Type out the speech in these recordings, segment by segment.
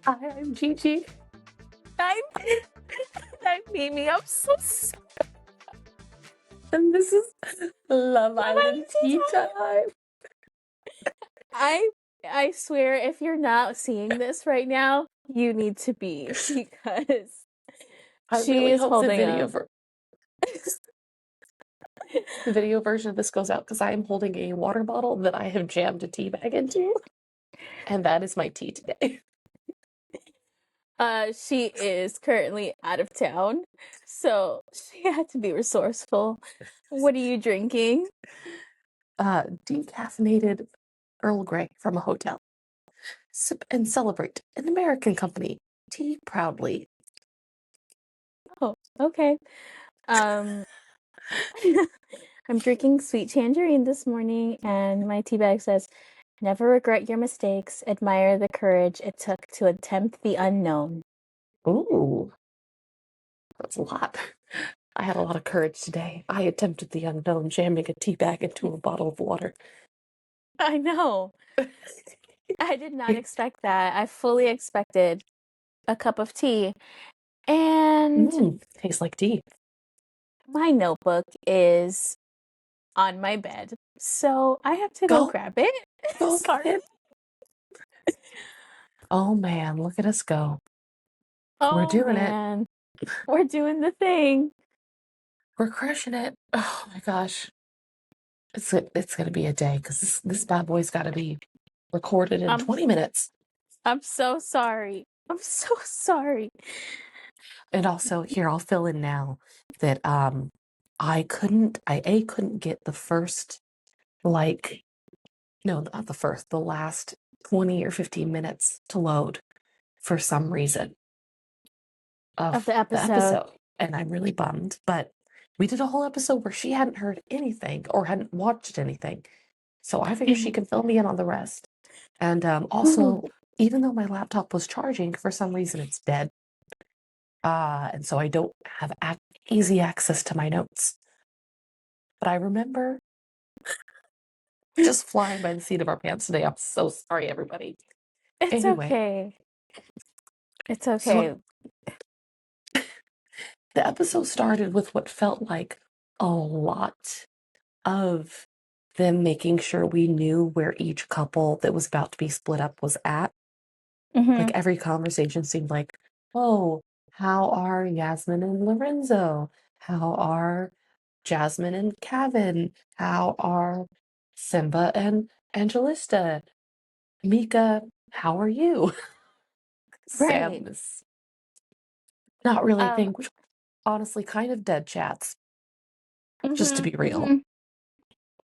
I'm Gigi. I'm Mimi. I'm so sorry. And this is Love Island Tea Time. I swear, if you're not seeing this right now, you need to be, because I she really is hope holding up. the video version of this goes out, because I am holding a water bottle that I have jammed a tea bag into. And that is my tea today. She is currently out of town, so she had to be resourceful. What are you drinking? Decaffeinated Earl Grey from a hotel. Sip and celebrate. An American company. Tea proudly. Oh, okay. Um, I'm drinking sweet tangerine this morning, and my tea bag says, "Never regret your mistakes. Admire the courage it took to attempt the unknown." Ooh, that's a lot. I had a lot of courage today. I attempted the unknown, jamming a tea bag into a bottle of water. I know. I did not expect that. I fully expected a cup of tea. And Tastes like tea. my notebook is on my bed, so I have to go grab it. Go Sorry. get it. Oh man, look at us go. We're doing it. We're doing the thing. We're crushing it. Oh my gosh. It's gonna be a day, because this bad boy's gotta be recorded in 20 minutes. I'm so sorry. I'm so sorry. And also, here, I'll fill in now that I couldn't get the first, like, no, not the first, the last 20 or 15 minutes to load for some reason of the episode. And I'm really bummed, but we did a whole episode where she hadn't heard anything or hadn't watched anything. So I figure she can fill me in on the rest. And also, even though my laptop was charging, for some reason it's dead. And so I don't have easy access to my notes. But I remember just flying by the seat of our pants today. I'm so sorry, everybody. It's okay. It's okay. So, the episode started with what felt like a lot of them making sure we knew where each couple that was about to be split up was at. Like, every conversation seemed like, oh, how are Yasmin and Lorenzo? How are Jasmine and Kevin? How are Simba and Angelista? Mica, how are you? Right. Sam's not really a thing, which honestly kind of dead chats, just to be real.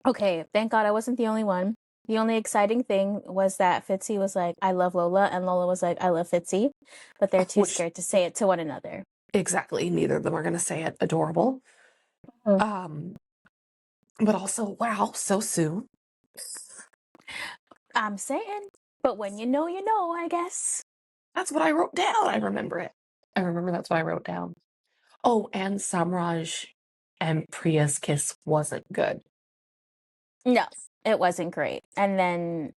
Okay, thank God I wasn't the only one. The only exciting thing was that Fitzy was like, "I love Lola," and Lola was like, "I love Fitzy," but they're too scared to say it to one another. Exactly. Neither of them are going to say it. Adorable. But also, wow, so soon. I'm saying, but when you know, I guess. That's what I wrote down. I remember it. I remember that's what I wrote down. Oh, and Samraj and Priya's kiss wasn't good. No, it wasn't great. And then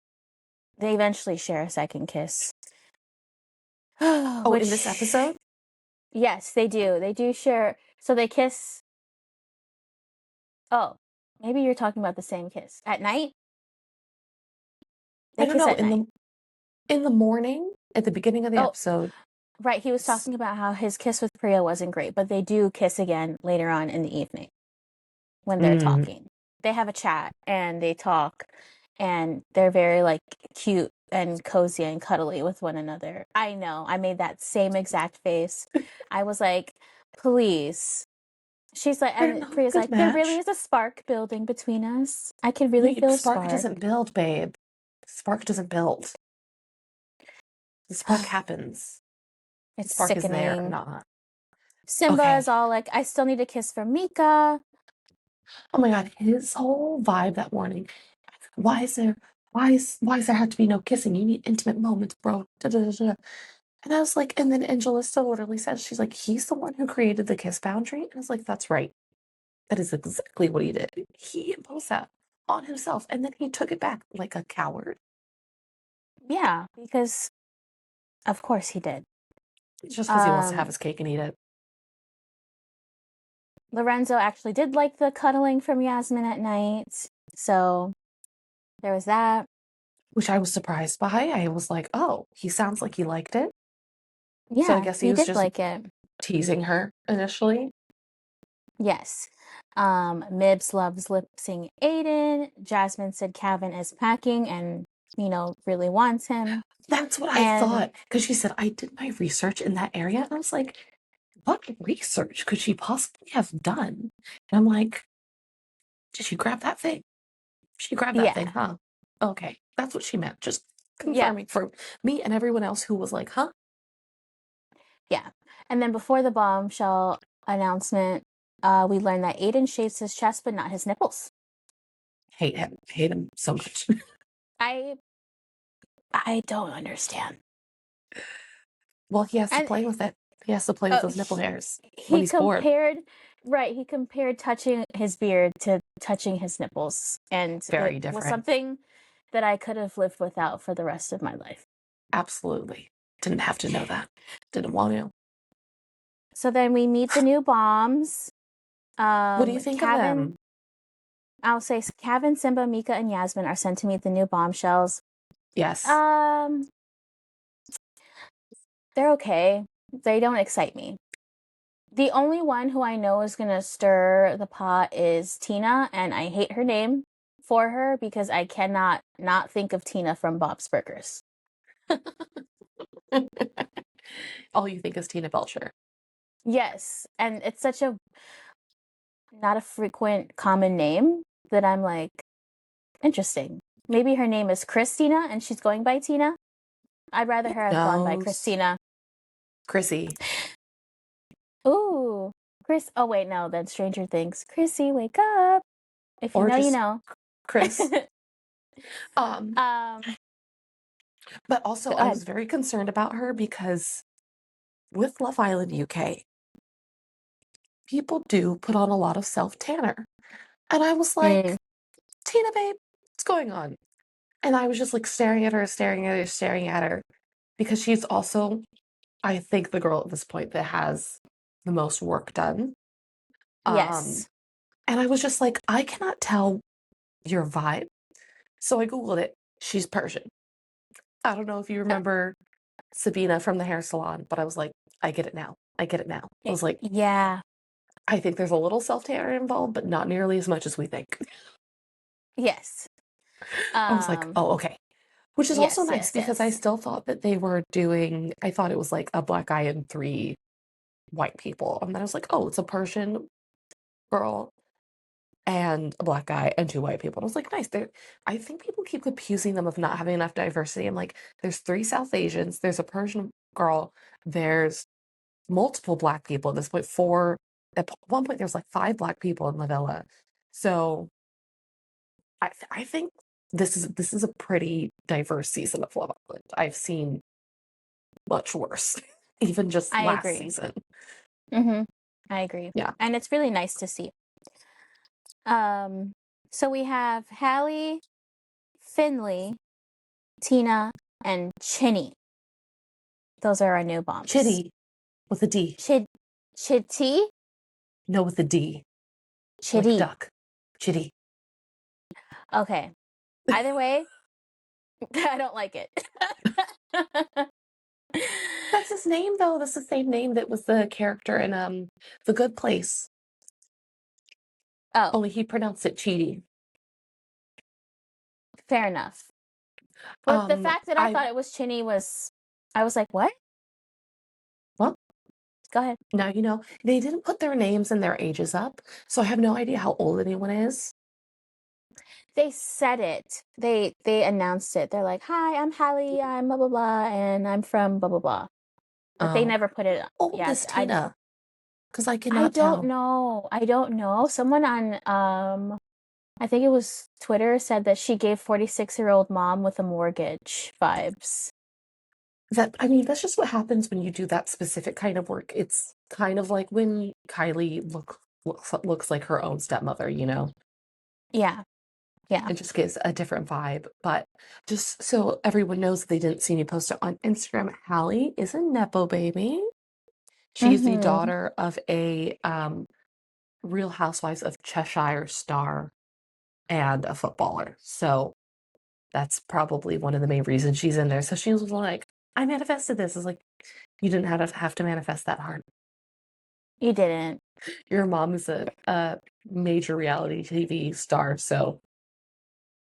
they eventually share a second kiss. In this episode? Yes, they do. They do share. So they kiss. Oh, maybe you're talking about the same kiss. At night? I don't know. In the morning, at the beginning of the episode. Right, he was talking about how his kiss with Priya wasn't great, but they do kiss again later on in the evening when they're talking. They have a chat and they talk, and they're very like cute and cozy and cuddly with one another. I know, I made that same exact face. I was like, please. She's like, and Priya's like, there really is a spark building between us. I can really feel a spark. Spark doesn't build, babe. Spark doesn't build. The spark happens. It's spark sickening. Is there or not. Simba is all like, I still need a kiss from Mica. Oh my God, his whole vibe that morning. Why is there have to be no kissing? You need intimate moments, bro. Da, da, da, da. And I was like, and then Angelista literally says, she's like, he's the one who created the kiss boundary. And I was like, that's right. That is exactly what he did. He imposed that on himself, and then he took it back like a coward. Yeah, because Of course he did. Just because he wants to have Um, his cake and eat it. Lorenzo actually did like the cuddling from Yasmin at night. So there was that. Which I was surprised by. I was like, oh, he sounds like he liked it. So I Yeah, guess he he was did just like it. teasing her initially. Yes. Mibs loves lipsing Aiden. Jasmine said Kevin is packing and, really wants him. That's what I And thought. Because she said, I did my research in that area. And I was like, what research could she possibly have done? And I'm like, did she grab that thing? She grabbed that thing, yeah, huh? Okay. That's what she meant. Just yeah, confirming for me and everyone else who was like, huh? yeah. And then before the bombshell announcement, we learned that Aiden shaves his chest but not his nipples. Hate him. Hate him so much. I I don't understand. Well, he has to And play with it. He has to play with those nipple hairs when he he's bored. compared, right, he compared touching his beard to touching his nipples, and it Very was different. something that I could have lived without for the rest of my life. Absolutely. Didn't have to know that. Didn't want to. So then we meet the new bombs. What do you think of Kevin, them? I'll say Kevin, Simba, Mika, and Yasmin are sent to meet the new bombshells. Yes. Um, they're okay. They don't excite me. The only one who I know is gonna stir the pot is Tina, and I hate her name for her because I cannot not think of Tina from Bob's Burgers. All you think is Tina Belcher. Yes, and it's such a not a frequent common name that I'm like, interesting. Maybe her name is Christina and she's going by Tina. I'd rather Who her have gone by knows? Christina. Chrissy. Ooh, Chris. Oh, wait, no, then Stranger Things. Chrissy, wake up. If you Or know, you just know. Chris. Um, um, but also Go I ahead. was very concerned about her because with Love Island UK, people do put on a lot of self-tanner. And I was Mm, like, Tina babe, what's going on? And I was just like staring at her, staring at her, staring at her. Because she's also, I think, the girl at this point that has the most work done. Um, yes. and I was just like, I cannot tell your vibe. So I Googled it. She's Persian. I don't know if you remember Sabina from the hair salon, but I was like, I get it now. I get it now. I was like, Yeah. I think there's a little self-tanner involved, but not nearly as much as we think. Yes. I was like, Um, oh, okay. Which is also yes, nice yes, because I yes. still thought that they were doing, I thought it was like a black guy and three white people. And then I was like, oh, it's a Persian girl and a black guy and two white people. And I was like, nice. I think people keep accusing them of not having enough diversity. I'm like, there's three South Asians, there's a Persian girl, there's multiple black people at this point. Four, at one point, there's like five black people in the villa. So I think this is a pretty diverse season of Love Island. I've seen much worse, even just I last agree. season. Mm-hmm. I agree. Yeah. And it's really nice to see. Um, so we have Hallie, Finley, Tina, and Chinny. Those are our new bombs. Chitty with a D. Chitty? No, with a D. Like Chitty. duck. Chitty. Okay. Either way, I don't like it. That's his name, though. That's the same name that was the character in The Good Place. Oh, Only he pronounced it Cheaty. fair enough. But the fact that I I thought it was Chinny was, I was like, what? well, Go ahead. now you know they didn't put their names and their ages up, so I have no idea how old anyone is. They said it. They announced it. They're like, "Hi, I'm Hallie. I'm blah blah blah, and I'm from blah blah blah." But they Oh, never put it. how old Yeah, is Tina? Because I I cannot don't tell. know. I don't know. Someone on I think it was Twitter said that she gave 46-year-old mom with a mortgage vibes. That I mean, that's just what happens when you do that specific kind of work. It's kind of like when Kylie looks like her own stepmother, you know? Yeah. Yeah. It just gives a different vibe. But just so everyone knows, they didn't see me post it on Instagram, Hallie is a Nepo baby. She's the Mm-hmm. daughter of a Real Housewives of Cheshire star and a footballer. So that's probably one of the main reasons she's in there. So she was like, I manifested this. It's like, you didn't have to manifest that hard. You didn't. Your mom is a major reality TV star, so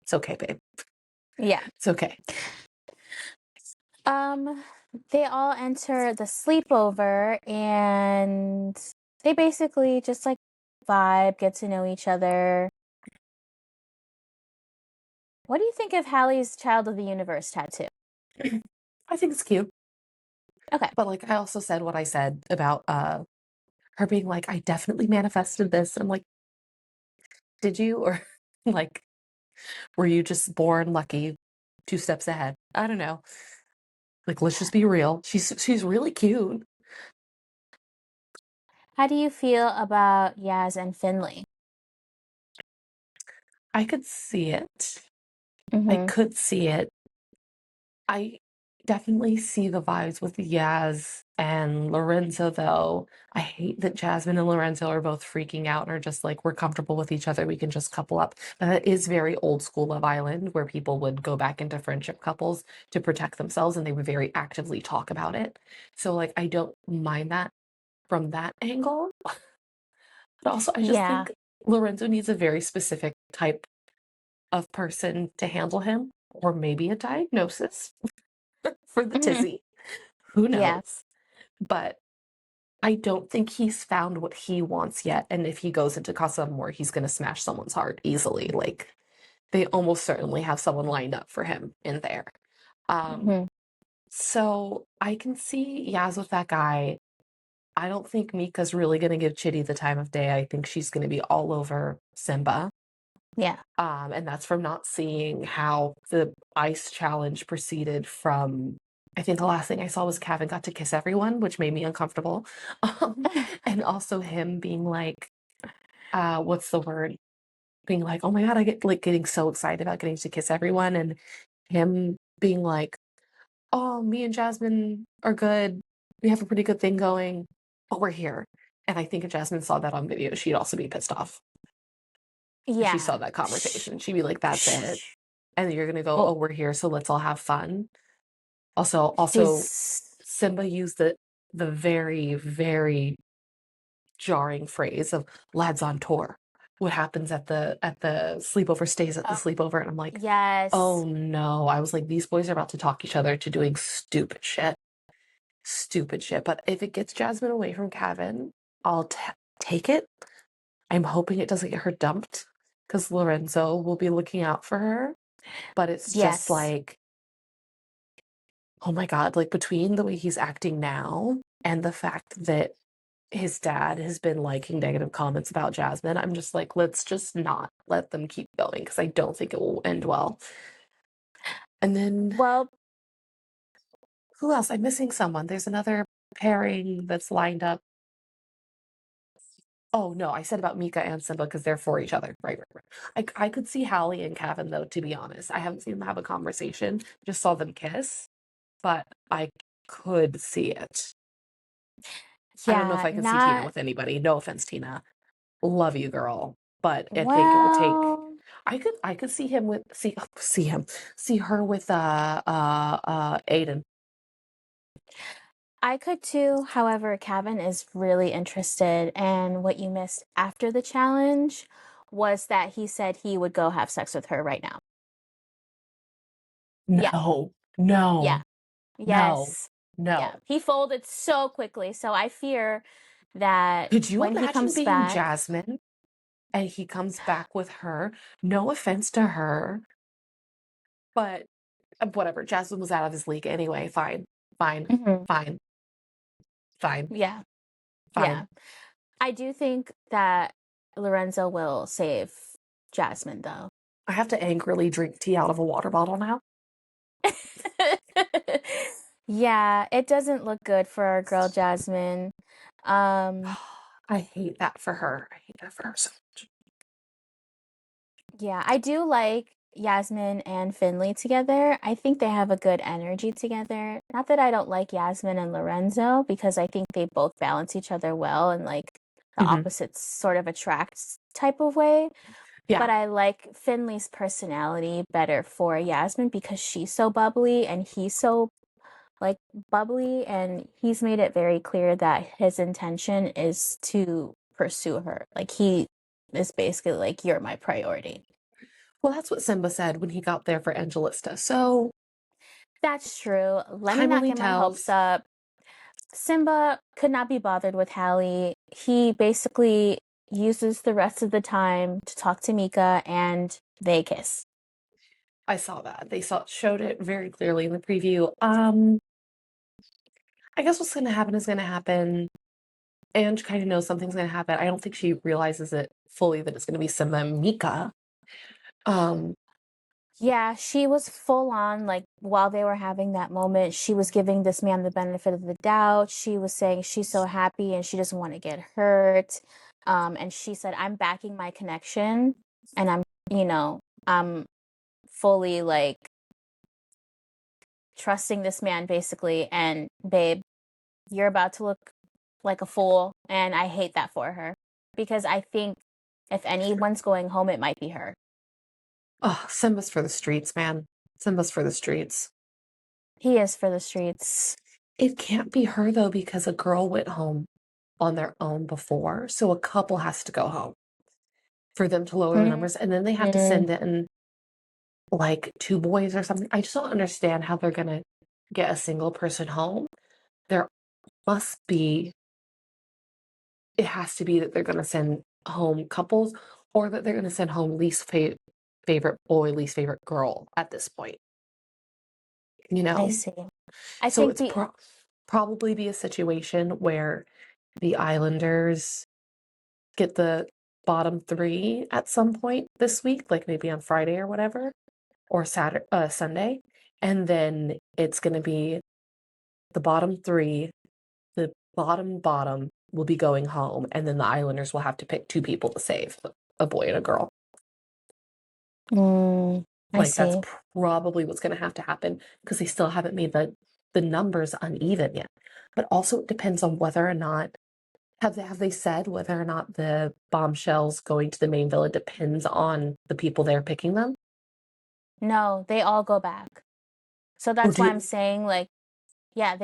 it's okay, babe. Yeah. It's okay. Um, they all enter the sleepover and they basically just like vibe, get to know each other. What do you think of Hallie's Child of the Universe tattoo? I think it's cute. Okay. But like I also said what I said about her being like, I definitely manifested this. I'm like, did you? Or like, were you just born lucky 2 steps ahead? I don't know. Like, let's just be real. She's really cute. How do you feel about Yaz and Finley? I could see it. I Mm-hmm. could see it. I definitely see the vibes with Yaz and Lorenzo, though. I hate that Jasmine and Lorenzo are both freaking out and are just like, we're comfortable with each other. We can just couple up. That is very old school Love Island, where people would go back into friendship couples to protect themselves and they would very actively talk about it. So, like, I don't mind that from that angle. But also, I just Yeah. think Lorenzo needs a very specific type of person to handle him, or maybe a diagnosis for the Mm-hmm. tizzy. Who Yeah. knows? But I don't think he's found what he wants yet. And if he goes into Casa Amor, he's going to smash someone's heart easily. Like they almost certainly have someone lined up for him in there. Um, Mm-hmm. so I can see Yaz with that guy. I don't think Mika's really going to give Chitty the time of day. I think she's going to be all over Simba. Yeah. And that's from not seeing how the ice challenge proceeded from I think the last thing I saw was Kevin got to kiss everyone, which made me uncomfortable. And also him being like, what's the word? Being like, oh my God, I get like getting so excited about getting to kiss everyone. And him being like, oh, me and Jasmine are good. We have a pretty good thing going, but we're here. And I think if Jasmine saw that on video, she'd also be pissed off. If she Yeah. saw that conversation, she'd be like, that's it. And you're gonna go, oh, Well, we're here, so let's all have fun. Also, she's Simba used the very, very jarring phrase of lads on tour. What happens at the sleepover stays at the oh, sleepover. And I'm like, oh yes. no. I was like, these boys are about to talk each other to doing stupid shit. Stupid shit. But if it gets Jasmine away from Kevin, I'll take it. I'm hoping it doesn't get her dumped because Lorenzo will be looking out for her. But it's just Yes. like, oh my God, like between the way he's acting now and the fact that his dad has been liking negative comments about Jasmine, I'm just like, let's just not let them keep going because I don't think it will end well. And then Well, who else? I'm missing someone. There's another pairing that's lined up. Oh no, I said about Mika and Simba because they're for each other. Right, right, right. I could see Hallie and Kevin though, to be honest. I haven't seen them have a conversation, just saw them kiss, but I could see it. I don't know if yeah, I could see Tina not with anybody. No offense, Tina. Love you, girl. But I think it would take well. I could see him with see her with Aiden. I could too. However, Kevin is really interested, and what you missed after the challenge was that he said he would go have sex with her right now. Yeah, No, yeah, no, no, yes, yeah. no. He folded so quickly, so I fear that Could you when he imagine comes being back, Jasmine and he comes back with her? No offense to her, but whatever. Jasmine was out of his league anyway. Fine, fine, mhm, fine, fine, yeah, fine. yeah. I do think that Lorenzo will save Jasmine, though. I have to angrily drink tea out of a water bottle now. Yeah, it doesn't look good for our girl Jasmine. Um, I hate that for her. I hate that for her so much. Yeah, I do like Yasmin and Finley together. I think they have a good energy together. Not that I don't like Yasmin and Lorenzo, because I think they both balance each other well and like the Hmm. opposites sort of attracts type of way. Yeah. But I like Finley's personality better for Yasmin because she's so bubbly and he's so like bubbly, and he's made it very clear that his intention is to pursue her. Like he is basically like, you're my priority. Well, that's what Simba said when he got there for Angelista. So That's true. Let me time not only get my hopes tells. up. Simba could not be bothered with Hallie. He basically uses the rest of the time to talk to Mica and they kiss. I saw that. They showed it very clearly in the preview. I guess what's gonna happen is gonna happen. And kind of knows something's gonna happen. I don't think she realizes it fully that it's gonna be Simba and Mika. Um, Yeah, she was full on, like, while they were having that moment, she was giving this man the benefit of the doubt. She was saying she's so happy and she doesn't want to get hurt. And she said, I'm backing my connection and I'm fully like trusting this man basically. And babe, you're about to look like a fool. And I hate that for her because I think if anyone's going home, it might be her. oh, Simba's for the streets, man. Simba's for the streets. He is for the streets. It can't be her though, because a girl went home on their own before. So a couple has to go home for them to lower the numbers. And then they have to Mm, send in like two boys or something. I just don't understand how they're gonna get a single person home. There must be, it has to be that they're gonna send home couples, or that they're gonna send home favorite boy, least favorite girl at this point, you I know? see. I So think it's the probably be a situation where the Islanders get the bottom three at some point this week, like maybe on Friday or whatever, or Sunday, and then it's going to be the bottom three. The bottom will be going home, and then the Islanders will have to pick two people to save, a boy and a girl. mm, I Like that's see. probably what's going to have to happen because they still haven't made the numbers uneven yet. But also it depends on whether or not have they said whether or not the bombshells going to the main villa depends on the people they're picking them? No, they all go back. So Or that's why I'm do saying like, yeah,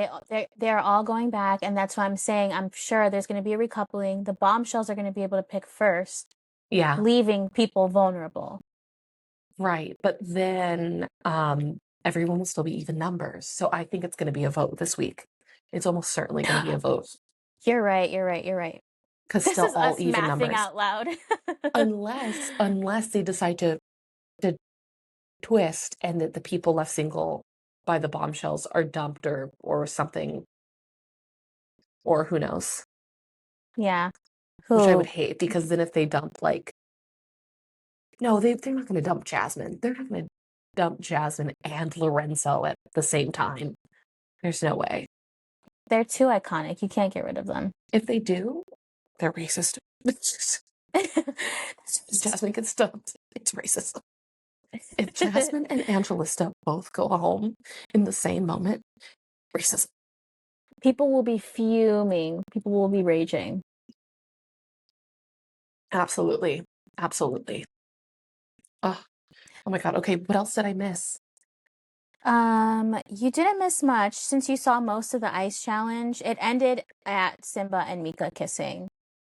they're all going back, and that's why I'm saying I'm sure there's going to be a recoupling. The bombshells are going to be able to pick first, yeah, leaving people vulnerable. right. But then everyone will still be even numbers. So I think it's going to be a vote this week. It's almost certainly going to be a vote You're right. You're right. You're right. because This still is all us even mathing numbers. out loud. Unless they decide to twist and that the people left single by the bombshells are dumped or something, or who knows, Yeah. which I would Who? hate, because then if they dump like, no, they're not going to dump Jasmine. They're not going to dump Jasmine and Lorenzo at the same time. There's no way. They're too iconic. You can't get rid of them. If they do, they're racist. Jasmine gets dumped. It's racist. If Jasmine and Angelista both go home in the same moment, racism. People will be fuming. People will be raging. Absolutely. Absolutely. Oh, oh my God. Okay, what else did I miss? You didn't miss much since you saw most of the ice challenge. It ended at Simba and Mika kissing.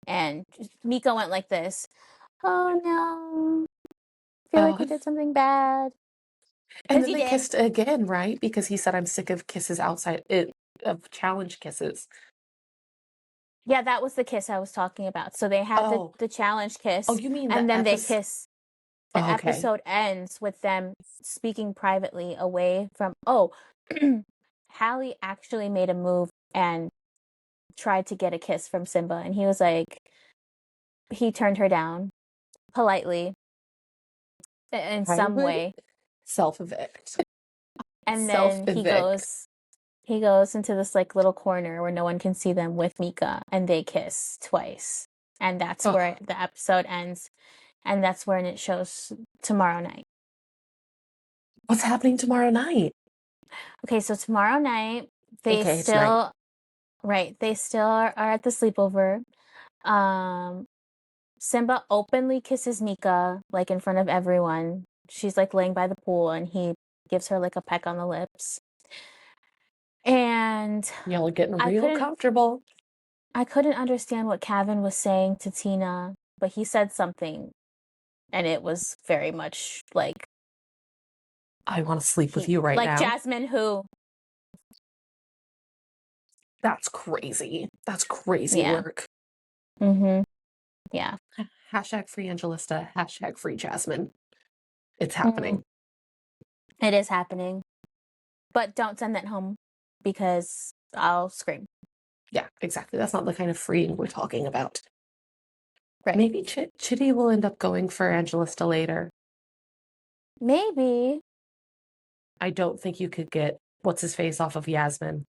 And Mika went like this. Oh no. I feel like Oh, we did something bad. and Because then you they did. kissed again, right? Because he said, I'm sick of kisses outside it of challenge kisses. Yeah, that was the kiss I was talking about. So they had Oh, the challenge oh, kiss you mean and the then they episode? kiss. The Oh, okay. episode ends with them speaking privately away from Hallie actually made a move and tried to get a kiss from Simba, and he was like, he turned her down politely in I some would way, self-evict. and then Self-evict. he goes into this like little corner where no one can see them with Mika, and they kiss twice, and that's where Oh, the episode ends. And that's when it shows tomorrow night. What's happening tomorrow night? Okay, so tomorrow night, they AKA tonight. still, right, they still are at the sleepover. Simba openly kisses Mica, like in front of everyone. She's like laying by the pool and he gives her like a peck on the lips. And Y'all are getting I real couldn't comfortable. I couldn't understand what Kevin was saying to Tina, but he said something and it was very much like I want to sleep with you right like now. Jasmine who. That's crazy. That's crazy Yeah. work. Mm-hmm. Yeah. Hashtag free Angelista. Hashtag free Jasmine. It's happening. Mm, it is happening. But don't send that home because I'll scream. Yeah, exactly. That's not the kind of freeing we're talking about. Right. Maybe Chitty will end up going for Angelista later. Maybe. I don't think you could get what's his face off of Yasmin.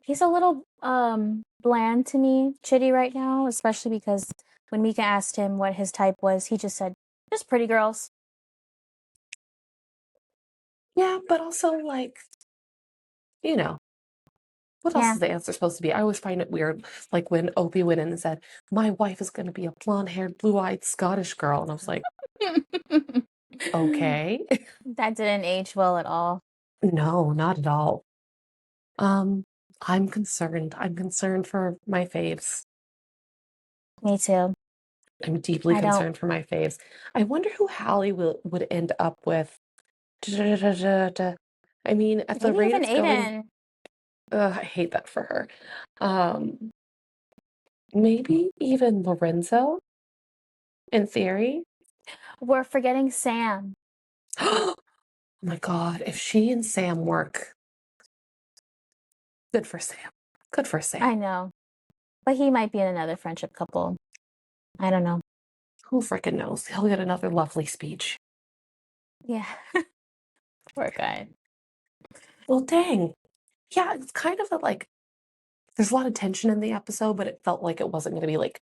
He's a little bland to me, Chitty, right now, especially because when Mica asked him what his type was, he just said, just pretty girls. Yeah, but also like, you know, what else Yeah. is the answer supposed to be? I always find it weird, like when Opie went in and said, "My wife is going to be a blonde-haired, blue-eyed Scottish girl," and I was like, "Okay." That didn't age well at all. No, not at all. Um, I'm concerned. I'm concerned for my faves. Me too. I'm deeply I don't. concerned for my faves. I wonder who Hallie would end up with. I mean, at the Maybe rate even it's going, Aiden. I hate that for her. Um, maybe even Lorenzo, in theory. We're forgetting Sam. Oh my God, if she and Sam work, good for Sam. Good for Sam. I know. But he might be in another friendship couple. I don't know. Who frickin' knows? He'll get another lovely speech. Yeah. Poor guy. Well, dang. Yeah, it's kind of a like, there's a lot of tension in the episode, but it felt like it wasn't going to be like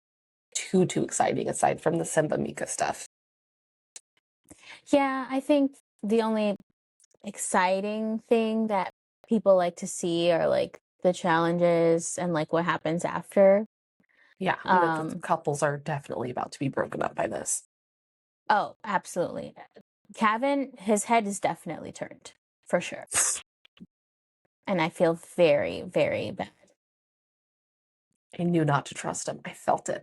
too exciting aside from the Simba Mika stuff. Yeah, I think the only exciting thing that people like to see are like the challenges and like what happens after. Yeah, and that the couples are definitely about to be broken up by this. Oh, absolutely. Kevin, his head is definitely turned for sure. And I feel very, very bad. I knew not to trust him. I felt it.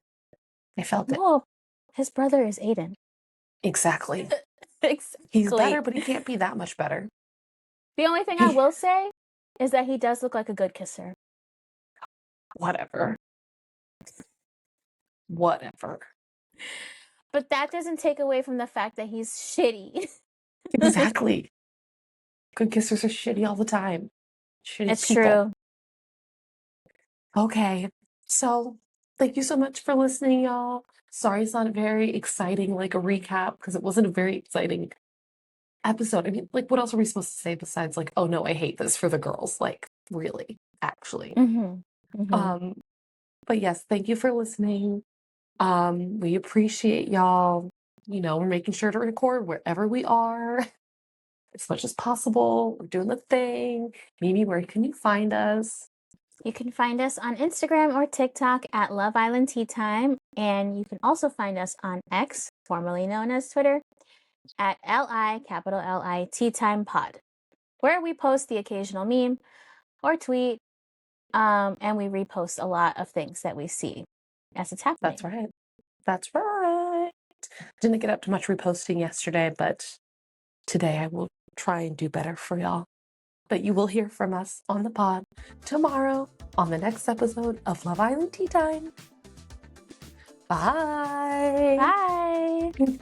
I felt it. Well, his brother is Aiden. Exactly. Exactly. He's better, but he can't be that much better. The only thing I will say is that he does look like a good kisser. Whatever. Whatever. But that doesn't take away from the fact that he's shitty. Exactly. Good kissers are shitty all the time. Shitty It's people. true. Okay. So thank you so much for listening, y'all. Sorry it's not very exciting, like a recap, because it wasn't a very exciting episode. I mean, like, what else are we supposed to say besides like, oh no, I hate this for the girls? Like, really, actually. Mm-hmm. Mm-hmm. But yes, thank you for listening. We appreciate y'all. You know, we're making sure to record wherever we are as much as possible. We're doing the thing. Mimi, where can you find us? You can find us on Instagram or TikTok at Love Island Tea Time. And you can also find us on X, formerly known as Twitter, at LI Tea Time Pod, where we post the occasional meme or tweet. And we repost a lot of things that we see as it's happening. That's right. That's right. Didn't get up to much reposting yesterday, but today I will try and do better for y'all. But you will hear from us on the pod tomorrow on the next episode of Love Island Tea Time. Bye. Bye.